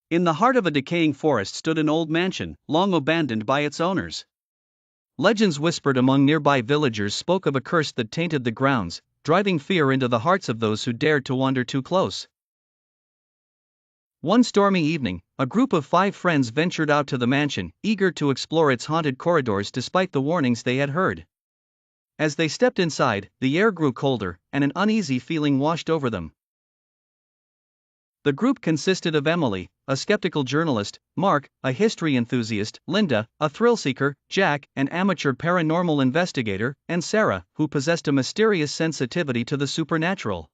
In the heart of a decaying forest stood an old mansion, long abandoned by its owners. Legends whispered among nearby villagers spoke of a curse that tainted the grounds, driving fear into the hearts of those who dared to wander too close. One stormy evening, a group of 5 friends ventured out to the mansion, eager to explore its haunted corridors despite the warnings they had heard. As they stepped inside, the air grew colder, and an uneasy feeling washed over them. The group consisted of Emily, a skeptical journalist, Mark, a history enthusiast, Linda, a thrill-seeker, Jack, an amateur paranormal investigator, and Sarah, who possessed a mysterious sensitivity to the supernatural.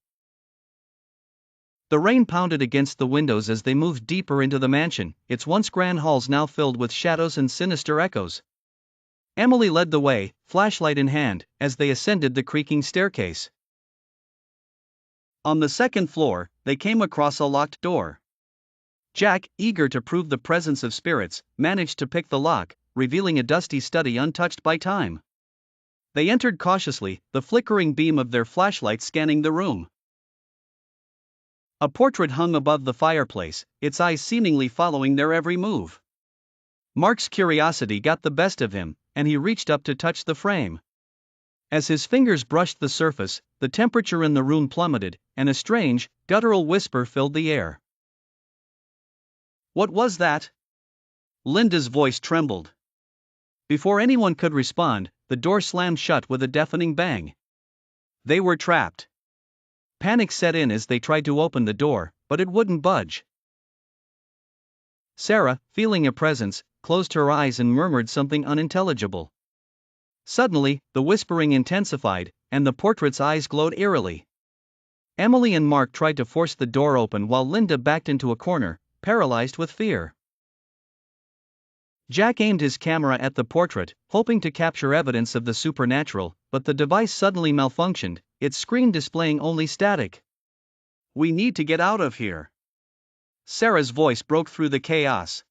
The rain pounded against the windows as they moved deeper into the mansion, its once grand halls now filled with shadows and sinister echoes. Emily led the way, flashlight in hand, as they ascended the creaking staircase. On the second floor, they came across a locked door. Jack, eager to prove the presence of spirits, managed to pick the lock, revealing a dusty study untouched by time. They entered cautiously, the flickering beam of their flashlight scanning the room. A portrait hung above the fireplace, its eyes seemingly following their every move. Mark's curiosity got the best of him, and he reached up to touch the frame. As his fingers brushed the surface, the temperature in the room plummeted, and a strange, guttural whisper filled the air. "What was that?" Linda's voice trembled. Before anyone could respond, the door slammed shut with a deafening bang. They were trapped. Panic set in as they tried to open the door, but it wouldn't budge. Sarah, feeling a presence, closed her eyes and murmured something unintelligible. Suddenly, the whispering intensified, and the portrait's eyes glowed eerily. Emily and Mark tried to force the door open while Linda backed into a corner, paralyzed with fear. Jack aimed his camera at the portrait, hoping to capture evidence of the supernatural, but the device suddenly malfunctioned, its screen displaying only static. "We need to get out of here." Sarah's voice broke through the chaos.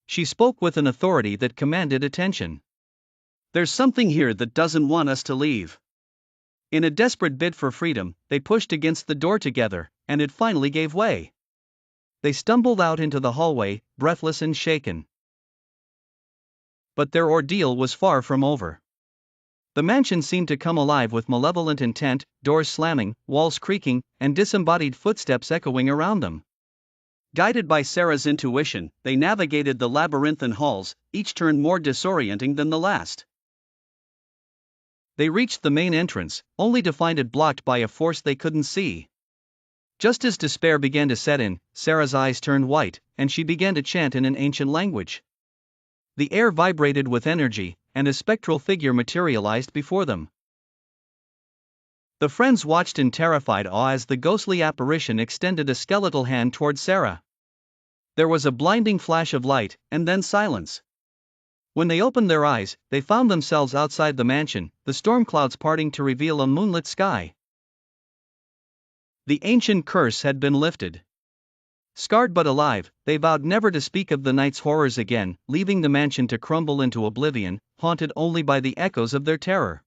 She spoke with an authority that commanded attention. "There's something here that doesn't want us to leave." In a desperate bid for freedom, they pushed against the door together, and it finally gave way. They stumbled out into the hallway, breathless and shaken. But their ordeal was far from over. The mansion seemed to come alive with malevolent intent, doors slamming, walls creaking, and disembodied footsteps echoing around them. Guided by Sarah's intuition, they navigated the labyrinthine halls, each turn more disorienting than the last. They reached the main entrance, only to find it blocked by a force they couldn't see. Just as despair began to set in, Sarah's eyes turned white, and she began to chant in an ancient language. The air vibrated with energy, and a spectral figure materialized before them. The friends watched in terrified awe as the ghostly apparition extended a skeletal hand toward Sarah. There was a blinding flash of light, and then silence. When they opened their eyes, they found themselves outside the mansion, the storm clouds parting to reveal a moonlit sky. The ancient curse had been lifted. Scarred but alive, they vowed never to speak of the night's horrors again, leaving the mansion to crumble into oblivion, haunted only by the echoes of their terror.